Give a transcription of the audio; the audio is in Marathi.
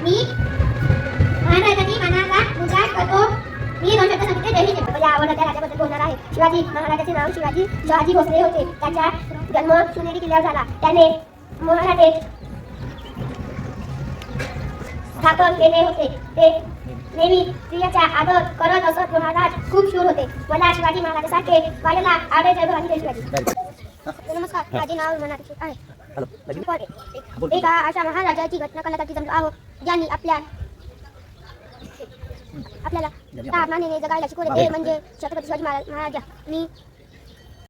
मी महाराजांनी मनाला मुद्रा करतो. मी 2 शब्द सांगितले तेही माझ्या आवडत्या राजाबद्दल बोलणार आहे. शिवाजी महाराजांचे नाव शिवाजी शहाजी भोसले होते. त्याचा जन्म शिवनेरी किल्ल्यावर झाला. त्याने मराठे स्थापन केले होते. ते नेहमी स्त्रियांचा आदर करत असत. महाराज खूप शूर होते. मला शिवाजी महाराजांसारखे व्हायला आवडेल. जय भवानी जय शिवाजी. नमस्कार, माझे नाव मनाली आहे. एका अशा महाराजाची घटना करण्यासाठी जमलो आहोत ज्यांनी आपल्याला तापमानाने जगायला शिकवले. ते म्हणजे छत्रपती शिवाजी महाराज. मी